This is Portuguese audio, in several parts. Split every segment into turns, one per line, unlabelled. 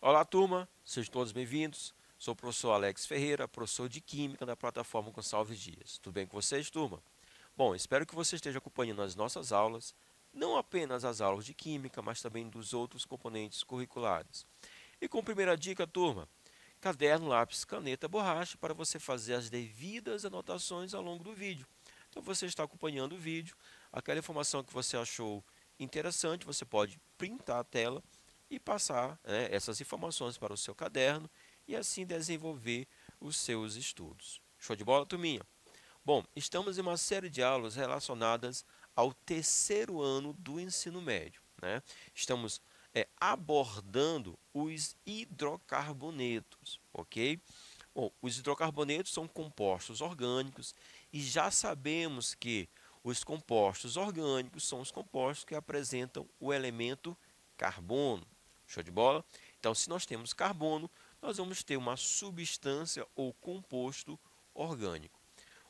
Olá, turma, sejam todos bem-vindos. Sou o professor Alex Ferreira, professor de Química da plataforma Gonçalves Dias. Tudo bem com vocês, turma? Bom, espero que você esteja acompanhando as nossas aulas, não apenas as aulas de Química, mas também dos outros componentes curriculares. E com a primeira dica, turma, caderno, lápis, caneta, borracha para você fazer as devidas anotações ao longo do vídeo. Então, você está acompanhando o vídeo, aquela informação que você achou interessante, você pode printar a tela e passar, essas informações para o seu caderno e assim desenvolver os seus estudos. Show de bola, turminha? Bom, estamos em uma série de aulas relacionadas ao terceiro ano do ensino médio, né? Estamos abordando os hidrocarbonetos, ok? Bom, os hidrocarbonetos são compostos orgânicos e já sabemos que os compostos orgânicos são os compostos que apresentam o elemento carbono. Show de bola? Então, se nós temos carbono, nós vamos ter uma substância ou composto orgânico.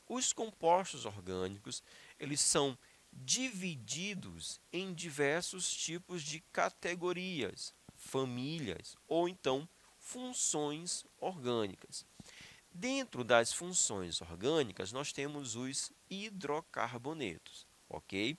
Os compostos orgânicos, eles são divididos em diversos tipos de categorias, famílias ou então funções orgânicas. Dentro das funções orgânicas, nós temos os hidrocarbonetos, ok?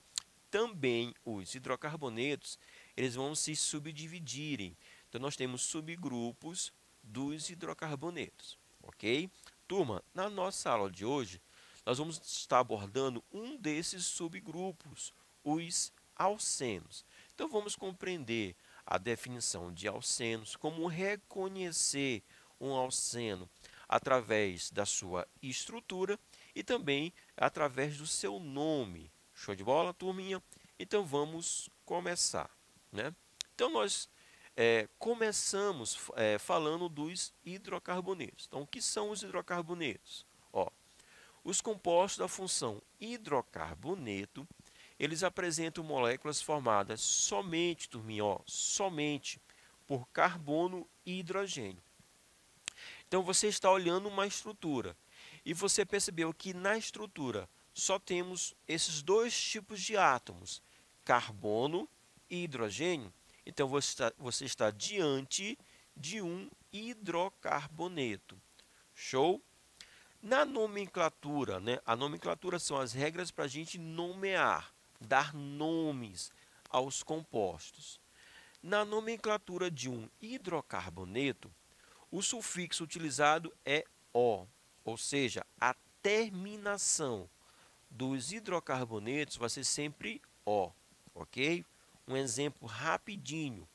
Também os hidrocarbonetos, eles vão se subdividirem. Então, nós temos subgrupos dos hidrocarbonetos, ok? Turma, na nossa aula de hoje, nós vamos estar abordando um desses subgrupos, os alcenos. Então, vamos compreender a definição de alcenos, como reconhecer um alceno através da sua estrutura e também através do seu nome. Show de bola, turminha? Então vamos começar, né? Então nós começamos falando dos hidrocarbonetos. Então o que são os hidrocarbonetos? Ó, os compostos da função hidrocarboneto, eles apresentam moléculas formadas somente, turminha, ó, somente por carbono e hidrogênio. Então você está olhando uma estrutura e você percebeu que na estrutura só temos esses dois tipos de átomos, carbono e hidrogênio. Então você está diante de um hidrocarboneto. Show? Na nomenclatura, né? A nomenclatura são as regras para a gente nomear, dar nomes aos compostos. Na nomenclatura de um hidrocarboneto, o sufixo utilizado é O, ou seja, a terminação dos hidrocarbonetos vai ser sempre O, ok? Um exemplo rapidinho,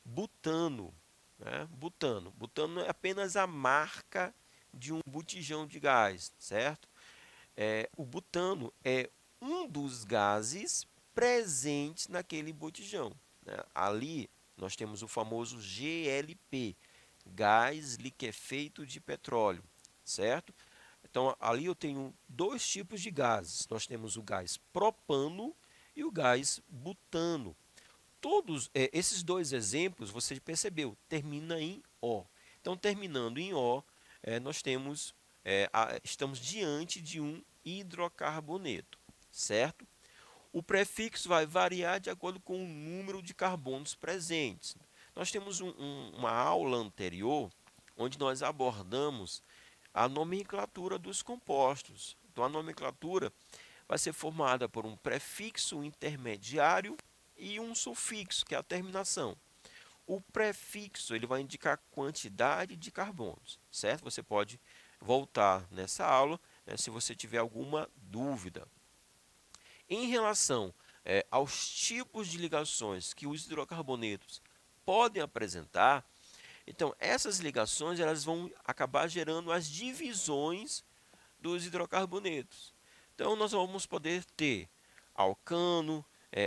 butano, né? Butano. Butano é apenas a marca de um botijão de gás, certo? O butano é um dos gases presentes naquele botijão, né? Ali nós temos o famoso GLP, gás liquefeito de petróleo, certo? Então, ali eu tenho dois tipos de gases. Nós temos o gás propano e o gás butano. Todos esses dois exemplos, você percebeu, termina em O. Então, terminando em O, nós temos, estamos diante de um hidrocarboneto, certo? O prefixo vai variar de acordo com o número de carbonos presentes. Nós temos uma aula anterior onde nós abordamos a nomenclatura dos compostos. Então, a nomenclatura vai ser formada por um prefixo intermediário e um sufixo, que é a terminação. O prefixo ele vai indicar a quantidade de carbonos, certo? Você pode voltar nessa aula, né, se você tiver alguma dúvida. Em relação aos tipos de ligações que os hidrocarbonetos podem apresentar, então essas ligações elas vão acabar gerando as divisões dos hidrocarbonetos. Então nós vamos poder ter alcano,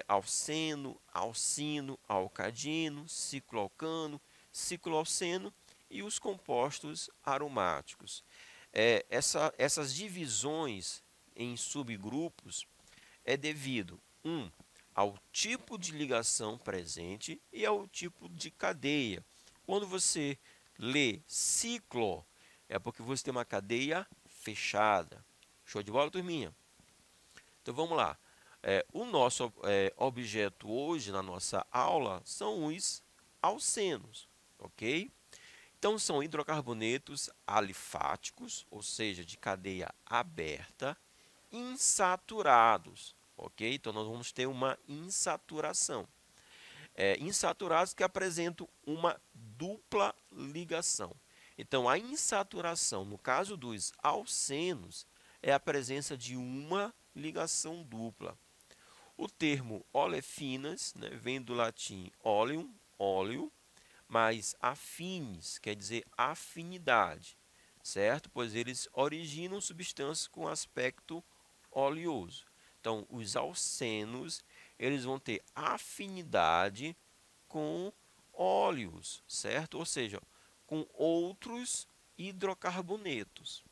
alceno, alcino, alcadino, cicloalcano, cicloalceno e os compostos aromáticos. Essas divisões em subgrupos é devido, ao tipo de ligação presente e ao tipo de cadeia. Quando você lê ciclo, é porque você tem uma cadeia fechada. Show de bola, turminha? Então vamos lá. O nosso objeto hoje na nossa aula são os alcenos, ok? Então, são hidrocarbonetos alifáticos, ou seja, de cadeia aberta, insaturados, ok? Então, nós vamos ter uma insaturação. Insaturados que apresentam uma dupla ligação. Então, a insaturação, no caso dos alcenos, é a presença de uma ligação dupla. O termo olefinas, né, vem do latim oleum, óleo, mais afines, quer dizer afinidade, certo? Pois eles originam substâncias com aspecto oleoso. Então, os alcenos, eles vão ter afinidade com óleos, certo? Ou seja, com outros hidrocarbonetos.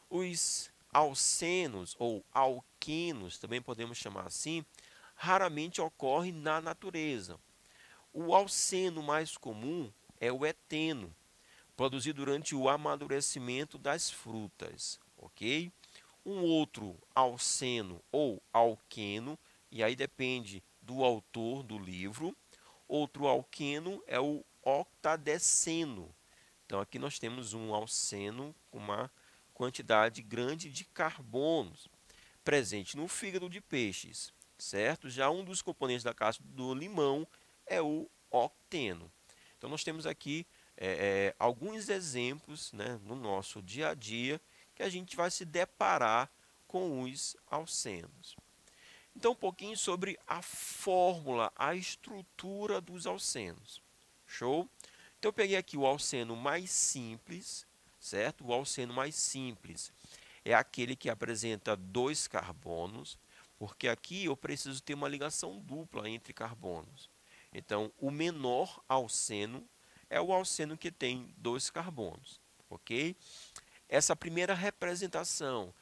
Os alcenos ou alquenos, também podemos chamar assim, raramente ocorrem na natureza. O alceno mais comum é o eteno, produzido durante o amadurecimento das frutas, ok? Um outro alceno ou alqueno, e aí depende do autor do livro. Outro alqueno é o octadeceno. Então aqui nós temos um alceno com uma quantidade grande de carbonos presente no fígado de peixes, certo? Já um dos componentes da casca do limão é o octeno. Então nós temos aqui alguns exemplos, né, no nosso dia a dia que a gente vai se deparar com os alcenos. Então, um pouquinho sobre a fórmula, a estrutura dos alcenos. Show? Então, eu peguei aqui o alceno mais simples, certo? O alceno mais simples é aquele que apresenta dois carbonos, porque aqui eu preciso ter uma ligação dupla entre carbonos. Então, o menor alceno é o alceno que tem dois carbonos, ok? Essa primeira representação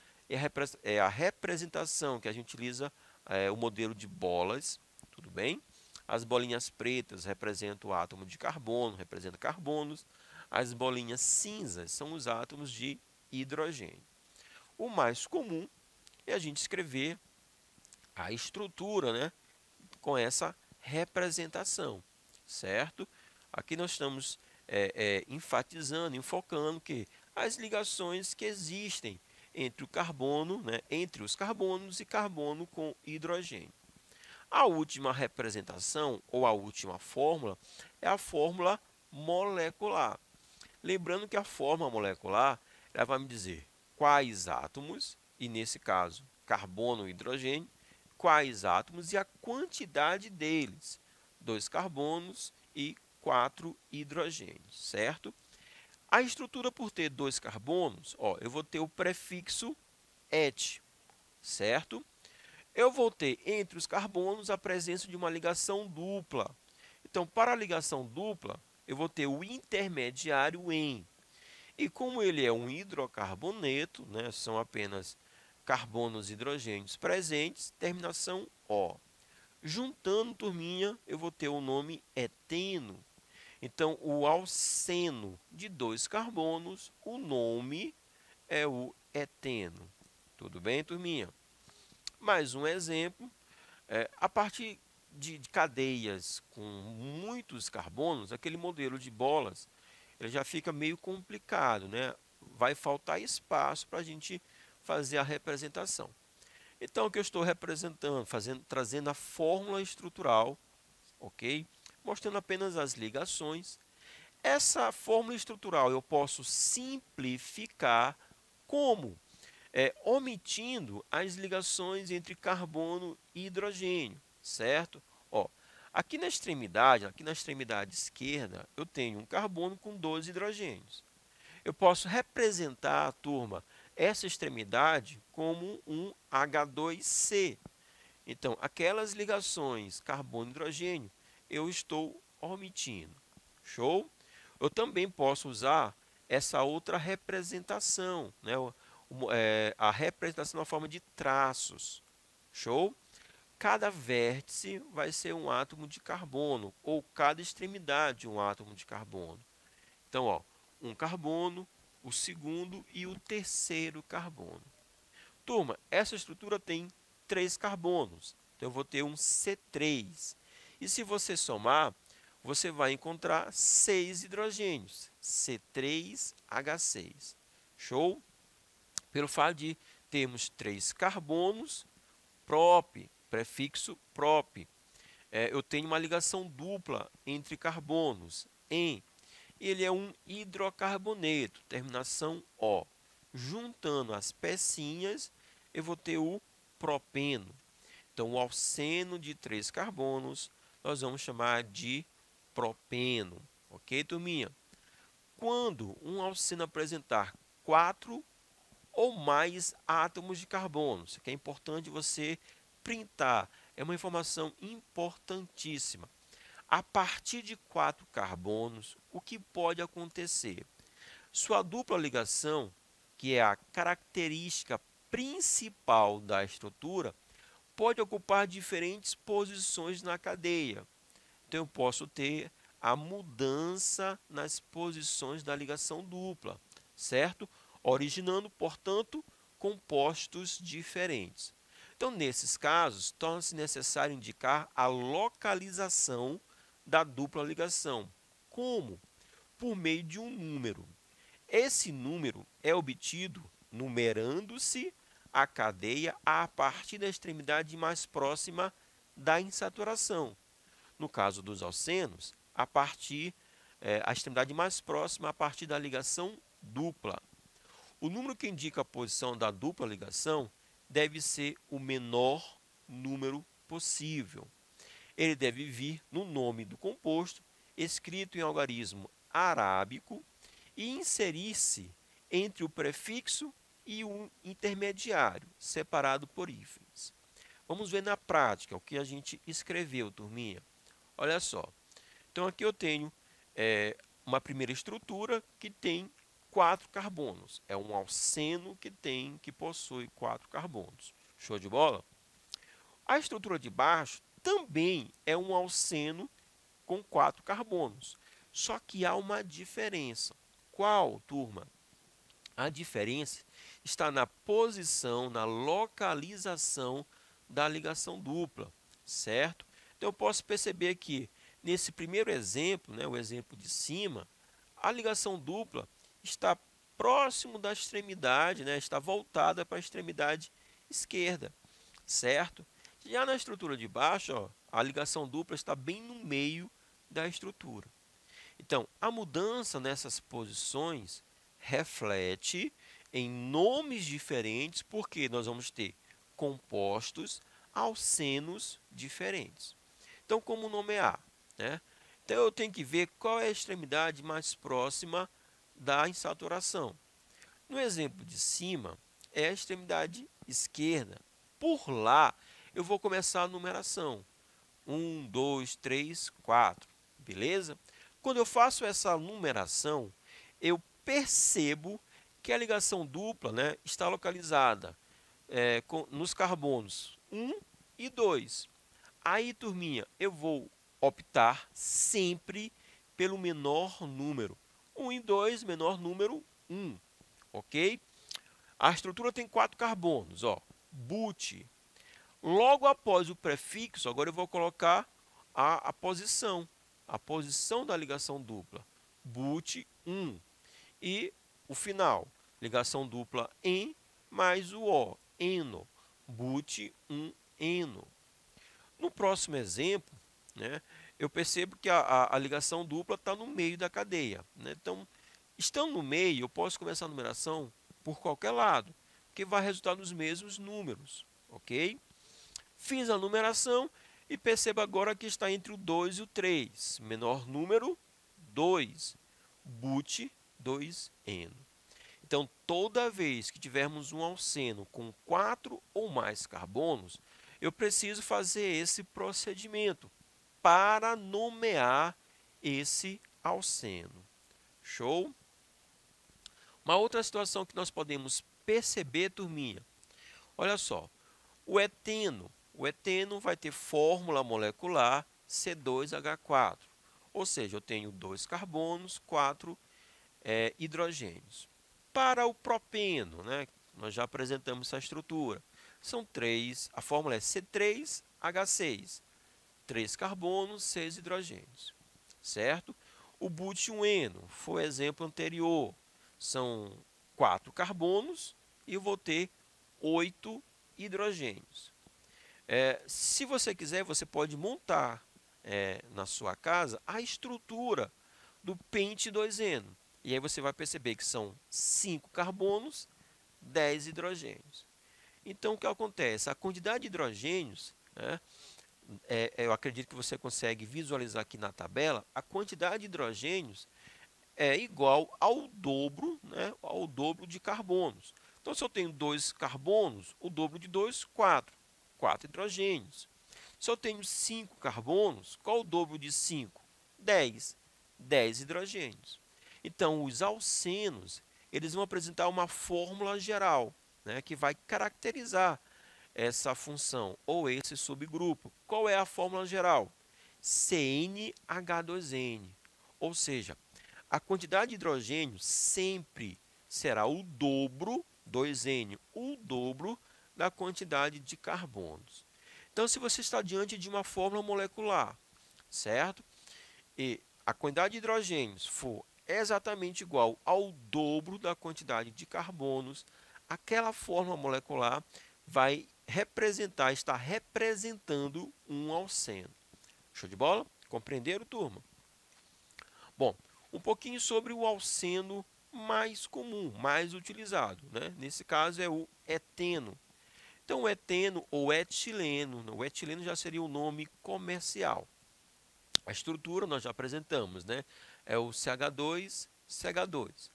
é a representação que a gente utiliza o modelo de bolas, tudo bem? As bolinhas pretas representam o átomo de carbono, representam carbonos. As bolinhas cinzas são os átomos de hidrogênio. O mais comum é a gente escrever a estrutura, né, com essa representação, certo? Aqui nós estamos enfatizando, enfocando que as ligações que existem entre o carbono, né, entre os carbonos e carbono com hidrogênio. A última representação ou a última fórmula é a fórmula molecular. Lembrando que a fórmula molecular ela vai me dizer quais átomos, e nesse caso carbono e hidrogênio, quais átomos e a quantidade deles, 2 carbonos e 4 hidrogênios, certo? A estrutura por ter 2 carbonos, eu vou ter o prefixo et, certo? Eu vou ter entre os carbonos a presença de uma ligação dupla. Então, para a ligação dupla, eu vou ter o intermediário em. E como ele é um hidrocarboneto, né, são apenas carbonos e hidrogênios presentes, terminação O. Juntando, turminha, eu vou ter o nome eteno. Então, o alceno de 2 carbonos, o nome é o eteno. Tudo bem, turminha? Mais um exemplo, a partir de cadeias com muitos carbonos, aquele modelo de bolas, ele já fica meio complicado, né? Vai faltar espaço para a gente fazer a representação. Então, o que eu estou representando, trazendo a fórmula estrutural, ok? Mostrando apenas as ligações. Essa fórmula estrutural eu posso simplificar como? Omitindo as ligações entre carbono e hidrogênio, certo? Aqui na extremidade esquerda, eu tenho um carbono com 2 hidrogênios. Eu posso representar, turma, essa extremidade como um H2C. Então, aquelas ligações carbono-hidrogênio, eu estou omitindo. Show? Eu também posso usar essa outra representação, né? A representação na forma de traços. Show? Cada vértice vai ser um átomo de carbono, ou cada extremidade um átomo de carbono. Então, um carbono, o segundo e o terceiro carbono. Turma, essa estrutura tem 3 carbonos, então eu vou ter um C3. E se você somar, você vai encontrar 6 hidrogênios, C3H6. Show? Pelo fato de termos 3 carbonos, prop, prefixo prop. Eu tenho uma ligação dupla entre carbonos, em. Ele é um hidrocarboneto, terminação O. Juntando as pecinhas, eu vou ter o propeno. Então, o alceno de 3 carbonos, nós vamos chamar de propeno. Ok, turminha? Quando um alceno apresentar 4 ou mais átomos de carbono, isso aqui é importante você printar, é uma informação importantíssima. A partir de 4 carbonos, o que pode acontecer? Sua dupla ligação, que é a característica principal da estrutura, pode ocupar diferentes posições na cadeia. Então, eu posso ter a mudança nas posições da ligação dupla, certo? Originando, portanto, compostos diferentes. Então, nesses casos, torna-se necessário indicar a localização da dupla ligação. Como? Por meio de um número. Esse número é obtido numerando-se a cadeia a partir da extremidade mais próxima da insaturação. No caso dos alcenos, a extremidade mais próxima a partir da ligação dupla. O número que indica a posição da dupla ligação deve ser o menor número possível. Ele deve vir no nome do composto, escrito em algarismo arábico, e inserir-se entre o prefixo e o intermediário, separado por hífens. Vamos ver na prática o que a gente escreveu, turminha. Olha só. Então, aqui eu tenho uma primeira estrutura que tem 4 carbonos. É um alceno que possui 4 carbonos. Show de bola? A estrutura de baixo também é um alceno com 4 carbonos. Só que há uma diferença. Qual, turma? A diferença está na posição, na localização da ligação dupla, certo? Então, eu posso perceber que, nesse primeiro exemplo, o exemplo de cima, a ligação dupla está próximo da extremidade, está voltada para a extremidade esquerda, certo? Já na estrutura de baixo, a ligação dupla está bem no meio da estrutura. Então, a mudança nessas posições reflete em nomes diferentes, porque nós vamos ter compostos alcenos diferentes. Então, como nomear? Então, eu tenho que ver qual é a extremidade mais próxima da insaturação. No exemplo de cima, é a extremidade esquerda. Por lá, eu vou começar a numeração. 1, 2, 3, 4. Beleza? Quando eu faço essa numeração, eu percebo que a ligação dupla está localizada nos carbonos 1 e 2. Aí, turminha, eu vou optar sempre pelo menor número. 1 e 2, menor número 1. Ok? A estrutura tem 4 carbonos. But. Logo após o prefixo, agora eu vou colocar a posição da ligação dupla. But 1. E o final, ligação dupla em mais o O, eno. But 1, eno. No próximo exemplo, eu percebo que a ligação dupla está no meio da cadeia. Então, estando no meio, eu posso começar a numeração por qualquer lado, que vai resultar nos mesmos números. Ok? Fiz a numeração e perceba agora que está entre o 2 e o 3. Menor número, 2. But, 2N. Então, toda vez que tivermos um alceno com 4 ou mais carbonos, eu preciso fazer esse procedimento para nomear esse alceno. Show? Uma outra situação que nós podemos perceber, turminha, olha só, o eteno vai ter fórmula molecular C2H4, ou seja, eu tenho 2 carbonos, 4 hidrogênios. Para o propeno, nós já apresentamos essa estrutura, são 3, a fórmula é C3H6, 3 carbonos, 6 hidrogênios. certo? O butioneno foi o exemplo anterior. São 4 carbonos e eu vou ter 8 hidrogênios. Se você quiser, você pode montar na sua casa a estrutura do pente-2eno. E aí você vai perceber que são 5 carbonos, 10 hidrogênios. Então, o que acontece? A quantidade de hidrogênios, né, eu acredito que você consegue visualizar aqui na tabela, a quantidade de hidrogênios é igual ao dobro, né, ao dobro de carbonos. Então, se eu tenho 2 carbonos, o dobro de 2, 4. 4 hidrogênios. Se eu tenho 5 carbonos, qual o dobro de 5? 10. 10 hidrogênios. Então, os alcenos, eles vão apresentar uma fórmula geral, né, que vai caracterizar essa função ou esse subgrupo. Qual é a fórmula geral? CnH2n. Ou seja, a quantidade de hidrogênio sempre será o dobro, 2n, o dobro da quantidade de carbonos. Então, se você está diante de uma fórmula molecular, certo? E a quantidade de hidrogênios for exatamente igual ao dobro da quantidade de carbonos, aquela fórmula molecular vai estar representando um alceno. Show de bola? Compreenderam, turma? Bom, um pouquinho sobre o alceno mais comum, mais utilizado, né? Nesse caso é o eteno. Então, o eteno ou etileno, o etileno já seria o nome comercial. A estrutura nós já apresentamos, né? É o CH2, CH2.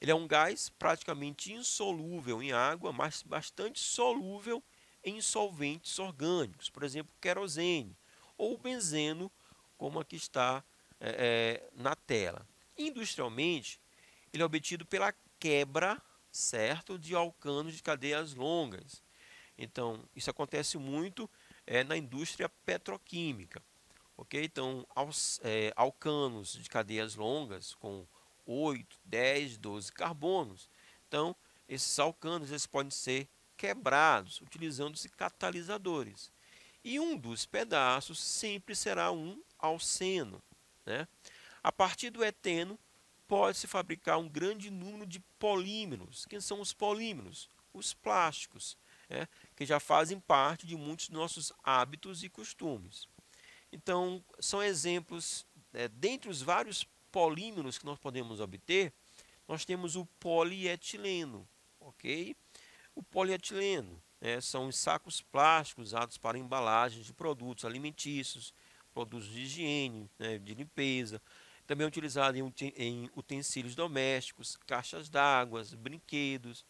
Ele é um gás praticamente insolúvel em água, mas bastante solúvel em solventes orgânicos, por exemplo, querosene ou benzeno, como aqui está na tela. Industrialmente, ele é obtido pela quebra, certo, de alcanos de cadeias longas. Então, isso acontece muito na indústria petroquímica. Ok? Então, alcanos de cadeias longas com 8, 10, 12 carbonos. Então, esses alcanos eles podem ser quebrados utilizando-se catalisadores. E um dos pedaços sempre será um alceno, né? A partir do eteno, pode-se fabricar um grande número de polímeros. Quem são os polímeros? Os plásticos, né? Que já fazem parte de muitos dos nossos hábitos e costumes. Então, são exemplos, dentre os vários polímeros que nós podemos obter, nós temos o polietileno, ok? O polietileno são os sacos plásticos usados para embalagens de produtos alimentícios, produtos de higiene, né, de limpeza, também é utilizado em utensílios domésticos, caixas d'água, brinquedos.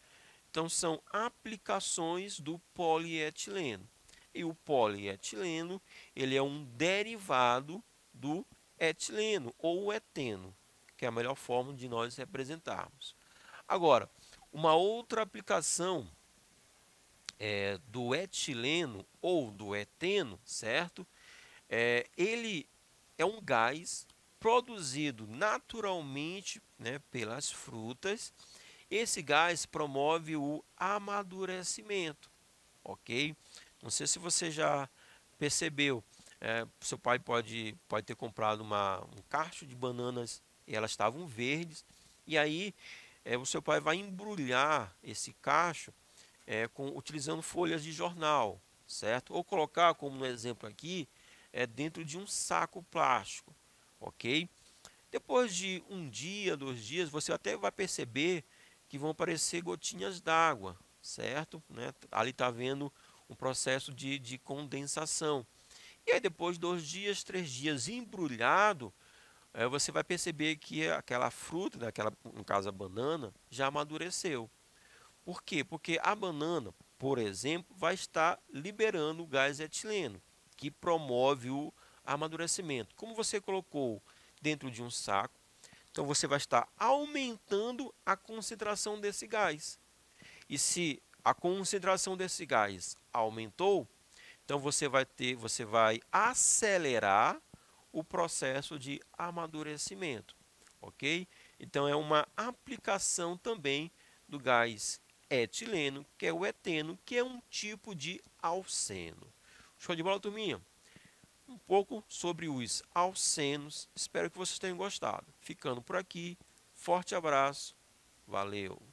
Então, são aplicações do polietileno. E o polietileno, ele é um derivado do etileno ou eteno, que é a melhor forma de nós representarmos. Agora, uma outra aplicação do etileno ou do eteno, certo? Ele é um gás produzido naturalmente, né, pelas frutas. Esse gás promove o amadurecimento, ok? Não sei se você já percebeu, seu pai pode ter comprado um cacho de bananas e elas estavam verdes, e aí o seu pai vai embrulhar esse cacho utilizando folhas de jornal, certo? Ou colocar, como no exemplo aqui, dentro de um saco plástico, ok? Depois de um dia, 2 dias, você até vai perceber que vão aparecer gotinhas d'água, certo? Né? Ali está vendo um processo de condensação. E aí depois de 2 dias, 3 dias embrulhado, você vai perceber que aquela fruta, no caso a banana, já amadureceu. Por quê? Porque a banana, por exemplo, vai estar liberando o gás etileno, que promove o amadurecimento. Como você colocou dentro de um saco, então você vai estar aumentando a concentração desse gás. E se a concentração desse gás aumentou, então você vai acelerar o processo de amadurecimento, ok? Então é uma aplicação também do gás etileno, que é o eteno, que é um tipo de alceno. Show de bola, turminha? um pouco sobre os alcenos. Espero que vocês tenham gostado. Ficando por aqui, forte abraço, valeu!